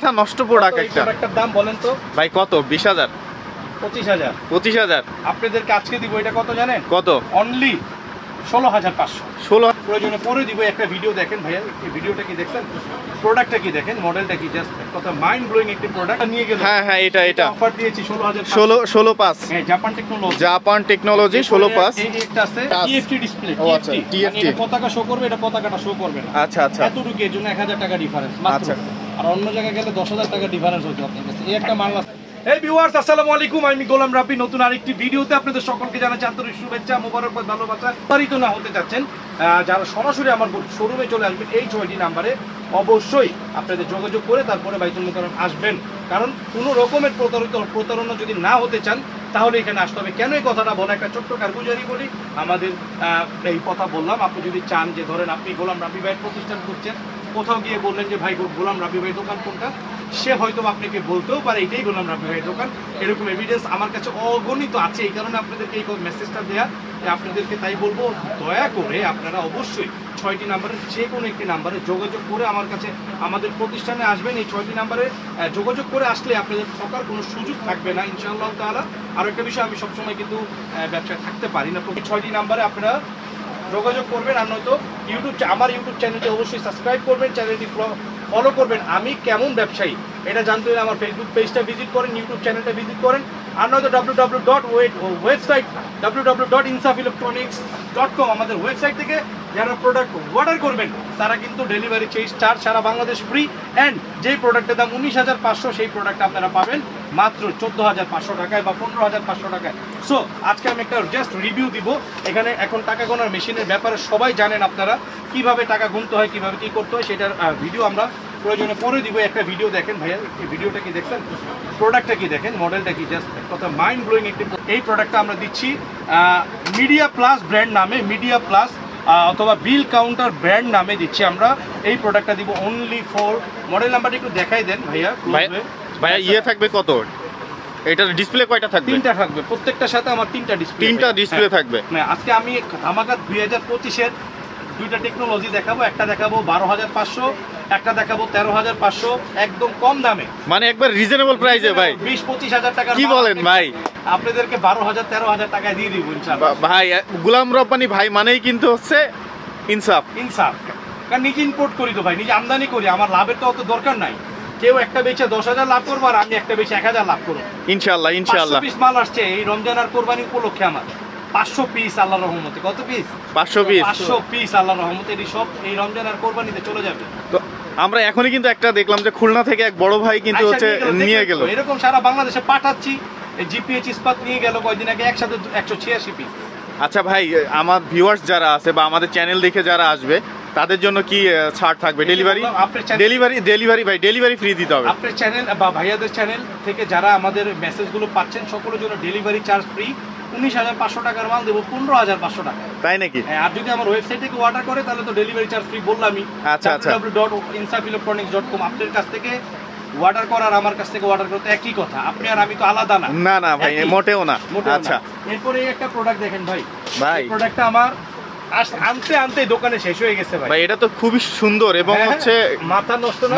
মাথা নষ্ট প্রোডাক্ট একটা। প্রোডাক্টের দাম বলেন তো ভাই কত? 20,000 25,000 25,000 আপনাদেরকে আজকে দিব। এটা কত জানেন? কত? অনলি 16,500। 16 প্রয়োজনে পরে দিব। একটা ভিডিও দেখেন ভাইয়া, এই ভিডিওটা কি দেখছেন, প্রোডাক্টটা কি দেখেন, মডেলটা কি, জাস্ট কথা মাইন্ড ব্লোয়িং একটি প্রোডাক্ট নিয়ে গেল। হ্যাঁ হ্যাঁ, এটা অফার দিয়েছি 16,500। হ্যাঁ, জাপান টেকনোলজি 16,500। এই একটা আছে TFT ডিসপ্লে। ও আচ্ছা, TFT এটা পতাকা শো করবে, এটা পতাকাটা শো করবে না। আচ্ছা আচ্ছা, এতটুকু এর জন্য 1,000 টাকা ডিফারেন্স মাত্র। আচ্ছা। আর অন্য জায়গায় গেলে 10,000 টাকা ডিফারেন্স হচ্ছে আপনার কাছে। এই একটা মাল আছে। এই ভিউয়ার্স, আসসালামু আলাইকুম, আমি গোলাম রাব্বি। নতুন আরেকটি ভিডিওতে আপনাদের সকলকে জানাচ্ছি আন্তরিক শুভেচ্ছা, মোবারকবাদ, ভালোবাসা। বিস্তারিত না হতে চাচ্ছেন, যারা সরাসরি আমার শোরুমে চলে আসবেন এই 6টি নাম্বারে অবশ্যই আপনাদের যোগাযোগ করে তারপরে বাইতুল মোকাররম আসবেন। কারণ কোনো রকমের প্রতারণা যদি না হতে চান তাহলে এখানে আসতে হবে। কেন এই কথাটা বলা, একটা ছোট্ট কারগুজারি বলি। আমাদের এই কথা বললাম, আপনি যদি চান যে ধরেন আপনি গোলাম রাব্বি ভাইয়ের প্রতিষ্ঠান করছেন, কোথাও গিয়ে বললেন যে ভাই গোলাম রাব্বি ভাই দোকান কোনটা, সে হয়তো আপনাকে বলতেও পারে এটাই গোলাম রাব্বি ভাইয়ের দোকান। এরকম এভিডেন্স আমার কাছে অগণিত আছে। এই কারণে আপনাদেরকে এই মেসেজটা দেয়া, আপনাদেরকে তাই বলবো, দয়া করে আপনারা অবশ্যই 6টি নাম্বারের যে কোনো একটি নাম্বারে যোগাযোগ করে আমার কাছে আমাদের প্রতিষ্ঠানে আসবেন। এই 6টি নাম্বারে যোগাযোগ করে আসলে আপনাদের ঠকার কোনো সুযোগ থাকবে না ইনশাআল্লাহ তাআলা। আর একটা বিষয়, আমি সবসময় কিন্তু ব্যবসায় থাকতে পারি না। প্রতি 6টি নাম্বারে আপনারা যোগাযোগ করবেন। আর নয়তো আমার ইউটিউব চ্যানেলটি অবশ্যই সাবস্ক্রাইব করবেন, চ্যানেলটি ফলো করবেন। আমি কেমন ব্যবসায়ী এটা জানতে হলে আমার ফেসবুক পেজটা ভিজিট করেন, ইউটিউব চ্যানেলটা ভিজিট করেন। আর নয়তো www.website আমাদের ওয়েবসাইট থেকে যারা প্রোডাক্ট অর্ডার করবেন তারা কিন্তু ডেলিভারি চার্জ সারা বাংলাদেশ ফ্রি। অ্যান্ড যেই প্রোডাক্টের দাম 19,500 সেই প্রোডাক্ট আপনারা পাবেন মাত্র 14,500 টাকায় বা 15,500 টাকায়। সো আজকে আমি একটা জাস্ট রিভিউ দিব। এখানে এখন টাকা গোনার মেশিনের ব্যাপারে সবাই জানেন, আপনারা কিভাবে টাকা গুনতে হয়, কিভাবে কি করতে হয়, সেটার ভিডিও আমরা প্রয়োজনে পরে দিব। একটা ভিডিও দেখেন ভাইয়া, এই ভিডিওটা কি দেখছেন, প্রোডাক্টটা কি দেখেন, মডেলটা কি, জাস্ট কথা মাইন্ড ব্লোয়িং একটি। এই প্রোডাক্টটা আমরা দিচ্ছি মিডিয়া প্লাস ব্র্যান্ড নামে, মিডিয়া প্লাস অথবা বিল কাউন্টার ব্র্যান্ড নামে দিচ্ছি আমরা। এই প্রোডাক্টটা দিব অনলি ফর, মডেল নাম্বারটা একটু দেখাই দেন ভাইয়া। ভাইয়া ইয়ে থাকবে কত? এটার ডিসপ্লে কয়টা থাকবে? 3টা থাকবে, প্রত্যেকটার সাথে আমার 3টা ডিসপ্লে থাকবে। না, আজকে আমি ধামাকা 2025-এর 2টা টেকনোলজি দেখাবো। একটা দেখাবো 12,500, একটা দেখাবো 13,500, একদম কম দামে, মানে একবার রিজনেবল প্রাইসে ভাই। 20-25,000 টাকা। কি বলেন ভাই? আপনাদেরকে 12,000-13,000 টাকায় দিয়ে দিব ইনশাআল্লাহ। ভাই গোলাম রব্বানি ভাই মানেই কিন্তু হচ্ছে ইনসাফ। কারণ নিজে ইম্পোর্ট করি তো ভাই, নিজে আমদানি করি, আমার লাভের তো অত দরকার নাই। কেউ একটা বেচে 10,000 লাভ করবো আর আমি একটা বেচে 1,000 লাভ করবো ইনশাআল্লাহ। 500 পিস মাল আসছে এই রমজান আর কোরবানি উপলক্ষে আমার। 500 পিস আল্লাহর রহমতে। কত পিস? 500 পিস আল্লাহর রহমতে। এই সব এই রমজান আর কোরবানিতে চলে যাবে। তো আমরা এখনই কিন্তু একটা দেখলাম যে খুলনা থেকে এক বড় ভাই কিন্তু হচ্ছে নিয়ে গেল। এরকম সারা বাংলাদেশে পাঠাচ্ছি। এই জিপিএইচ ইস্পাত নিয়ে গেল কয়েকদিন আগে, একসাথে 186 পিস। আচ্ছা ভাই, আমার ভিউয়ার্স যারা আছে বা আমাদের চ্যানেল দেখে যারা আসবে তাদের জন্য কি ছাড় থাকবে? ডেলিভারি ফ্রি দিতে হবে। আপনার চ্যানেল বা ভাইয়াদের চ্যানেল থেকে যারা আমাদের মেসেজগুলো পাচ্ছেন সকলের জন্য ডেলিভারি চার্জ ফ্রি। 19,500 টাকার মাল দেবো 15,500 টাকা। তাই নাকি? আর যদি আমার ওয়েবসাইট থেকে অর্ডার করে তাহলে তো ডেলিভারি চার্জ ফ্রি বললামই। আচ্ছা আচ্ছা, www.insafelectronics.com। আপনার কাছ থেকে অর্ডার করার আমার কাছ থেকে অর্ডার করতে একই কথা। আপনি আর আমি তো আলাদা না। না ভাই, মোটেও না। আচ্ছা, এরপরে একটা প্রোডাক্ট দেখেন ভাই, এই প্রোডাক্টটা আমার আনতে দোকানে শেষ হয়ে গেছে ভাই। এটা তো খুবই সুন্দর এবং হচ্ছে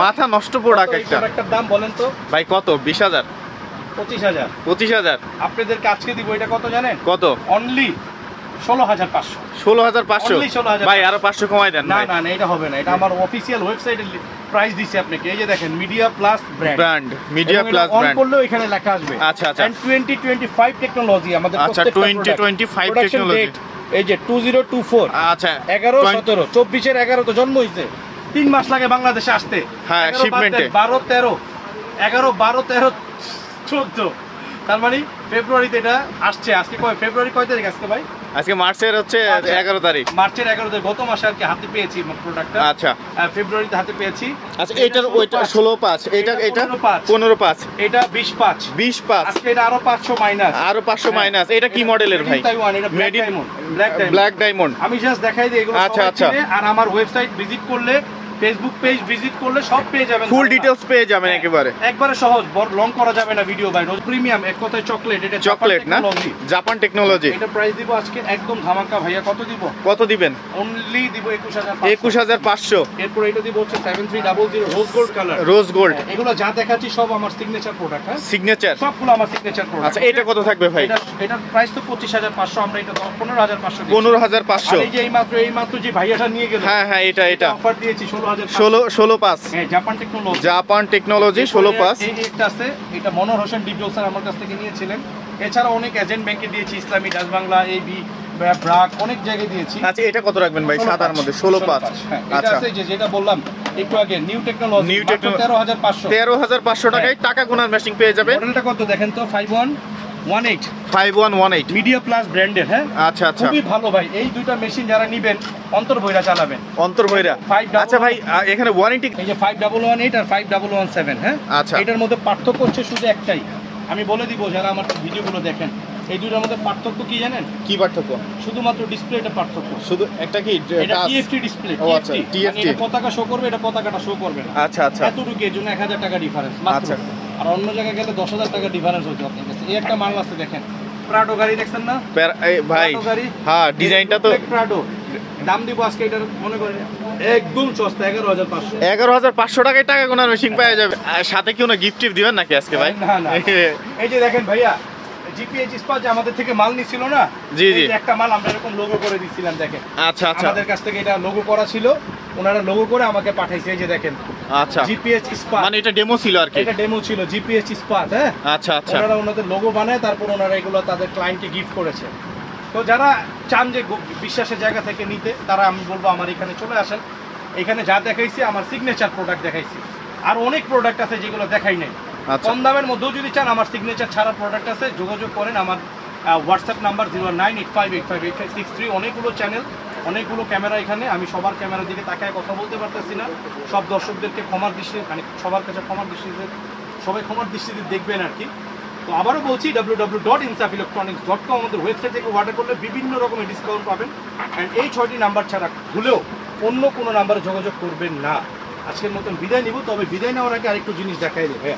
মাথা নষ্ট প্রোডাক্ট একটা। প্রোডাক্টের দাম বলেন তো ভাই কত? 20,000 25,000 আপনাদেরকে আজকে দিব। এটা কত জানেন? কত? অনলি 16,500। 16,500 ভাই, আরো 500 কমাই দেন। না, এটা হবে না। এটা আমার অফিশিয়াল ওয়েবসাইটে প্রাইস দিছি আপনাকে। এই যে দেখেন, media plus brand, media plus brand করলেও এখানে লেখা আসবে। আচ্ছা আচ্ছা, এন্ড 2025 টেকনোলজি আমাদের। আচ্ছা, 2025 টেকনোলজি। এই যে 2024, আচ্ছা 11 17 24-এর 11 তো জন্ম হইছে। 3 মাস লাগে বাংলাদেশে আসতে। হ্যাঁ, শিপমেন্টে 12 13 11 12 13 14, তার মানে ফেব্রুয়ারিতে এটা আসছে। আজকে ফেব্রুয়ারি কয় তারিখ আজকে ভাই? আজকে মার্চের হচ্ছে 11 তারিখ। মার্চের 11 তারিখ, গত মাসে আর কি হাতে পেয়েছি প্রোডাক্টটা। আচ্ছা, ফেব্রুয়ারিতে হাতে পেয়েছি। আচ্ছা, এটার ওইটা 16,500, এটা 15,500, এটা 20,500। আজকে এটা আরো 500 মাইনাস। এটা কি মডেলের ভাই? Made in black diamond. আমি জাস্ট দেখাই দিই এগুলো। আচ্ছা আচ্ছা। আর আমার ওয়েবসাইট ভিজিট করলে ফেসবুক পেজ ভিজিট করলে সব পেয়ে যাবেন, ফুল ডিটেইলস পেয়ে যাবেন একেবারে। একবারে সহজ, লং করা যাবে না ভিডিও ভাই। রোজ প্রিমিয়াম, এক কথায় চকলেট, এটা চকলেট না, জাপান টেকনোলজি। এটা প্রাইস দিব আজকে একদম ধামাকা ভাইয়া। কত দিব? কত দিবেন? অনলি দিব 21500। এরপর এটা দিব হচ্ছে 7300 rose gold colour, rose gold. এগুলো যা দেখাচ্ছি সব আমার সিগনেচার প্রোডাক্ট। হ্যাঁ, সিগনেচার সবগুলো আমার সিগনেচার প্রোডাক্ট। আচ্ছা, এটা কত থাকবে ভাই? এটার প্রাইস তো 25500, আমরা এটা 15500 দিচ্ছি। 15500। এই যে এইমাত্র যে ভাইয়াটা নিয়ে গেল, হ্যাঁ হ্যাঁ, এটা অফার দিয়েছি 16500। 16.5। হ্যাঁ, জাপান টেকনোলজি। Japan technology 16.5। এই একটা আছে, এটা মনোহর হোসেন ডিপজল স্যার আমার কাছ থেকে নিয়েছিলেন। এছাড়া অনেক এজেন্ট ব্যাংকে দিয়েছি, ইসলামী, ডাচ বাংলা, এবি, ব্রাক, অনেক জায়গায় দিয়েছি। আচ্ছা, এটা কত রাখবেন ভাই? সাদার মধ্যে 16.5। হ্যাঁ, এটা আচ্ছা, আছে যেটা বললাম একটু আগে, নিউ টেকনোলজি, 13500। 13500 টাকায় টাকা গোনার মেশিন পেয়ে যাবেন। মডেলটা কত দেখেন তো? 5118 5118 মিডিয়া প্লাস ব্র্যান্ডের। হ্যাঁ, আচ্ছা আচ্ছা, খুবই ভালো ভাই। এই দুইটা মেশিন যারা নিবেন অন্তর ভৈরা চালাবেন, অন্তর ভৈরা। আচ্ছা ভাই, এখানে ওয়ারেন্টি? এই যে 5118 আর 5117। হ্যাঁ, আচ্ছা, এটার মধ্যে পার্থক্য হচ্ছে শুধু একটাই, আমি বলে দিব যারা আমার ভিডিওগুলো দেখেন। এই দুইটার মধ্যে পার্থক্য কি জানেন? কি পার্থক্য? শুধুমাত্র ডিসপ্লেটা পার্থক্য। শুধু একটা কি এটা টিএফটি ডিসপ্লে। ও আচ্ছা, TFT। এটা পতাকা শো করবে, এটা পতাকাটা শো করবে না। আচ্ছা আচ্ছা, এতটুকু, এর জন্য 1000 টাকা ডিফারেন্স মাত্র। আচ্ছা। আর অন্য জায়গায় গেলে 10000 টাকা ডিফারেন্স হচ্ছে আপনার কাছে। এই একটা মাল আছে দেখেন, প্রাডো গাড়ি দেখছেন না ভাই? প্রাডো গাড়ি, হ্যাঁ, ডিজাইনটা তো প্রাডো। দাম দিব আজকে এটার মনে করেন একদম সস্তা, 11500। 11500 টাকায় টাকা গোনার মেশিন পাওয়া যাবে। আর সাথে কি কোনো গিফট টিপ দিবেন নাকি আজকে ভাই? না না, এই যে দেখেন ভাইয়া, জিপিএইচ ইস্পাত যে আমাদের থেকে মাল নিছিল না, জি জি, এই যে একটা মাল আমরা এরকম লোগো করে দিছিলাম, দেখেন। আচ্ছা আচ্ছা, আমাদের কাছ থেকে এটা লোগো করা ছিল, ওনারা লোগো করে আমাকে পাঠাইছে। এই যে দেখেন, আচ্ছা, জিপিএইচ ইস্পাত, মানে এটা ডেমো ছিল আর কি? এটা ডেমো ছিল, জিপিএইচ ইস্পাত। হ্যাঁ, আচ্ছা আচ্ছা, ওনারা ওনাদের লোগো বানায়, তারপর ওনারা এগুলো তাদের ক্লায়েন্টকে গিফট করেছে। তো যারা চান যে বিশ্বাসের জায়গা থেকে নিতে, তারা আমি বলবো আমার এখানে চলে আসেন। এখানে যা দেখাইছি আমার সিগনেচার প্রোডাক্ট দেখাইছি, আর অনেক প্রোডাক্ট আছে যেগুলো দেখাই নাই। আচ্ছা, কম দামের মধ্যেও যদি চান, আমার সিগনেচার ছাড়া প্রোডাক্ট আছে, যোগাযোগ করেন। আমার হোয়াটসঅ্যাপ নাম্বার 0985858563। অনেকগুলো চ্যানেল, অনেকগুলো ক্যামেরা এখানে, আমি সবার ক্যামেরার দিকে তাকায় কথা বলতে পারতেছি না। সব দর্শকদেরকে ক্ষমার দৃষ্টিতে, মানে সবার কাছে ক্ষমার দৃষ্টিতে, সবাই ক্ষমার দৃষ্টিতে দেখবেন আর কি। তো আবারও বলছি, www.insafelectronics.com আমাদের ওয়েবসাইট থেকে অর্ডার করলে বিভিন্ন রকমের ডিসকাউন্ট পাবেন। অ্যান্ড এই 6টি নাম্বার ছাড়া ভুলেও অন্য কোনো নাম্বারে যোগাযোগ করবেন না। আজকের মতন বিদায় নিব, তবে বিদায় নেওয়ার আগে আরেকটু জিনিস দেখাই দেবে।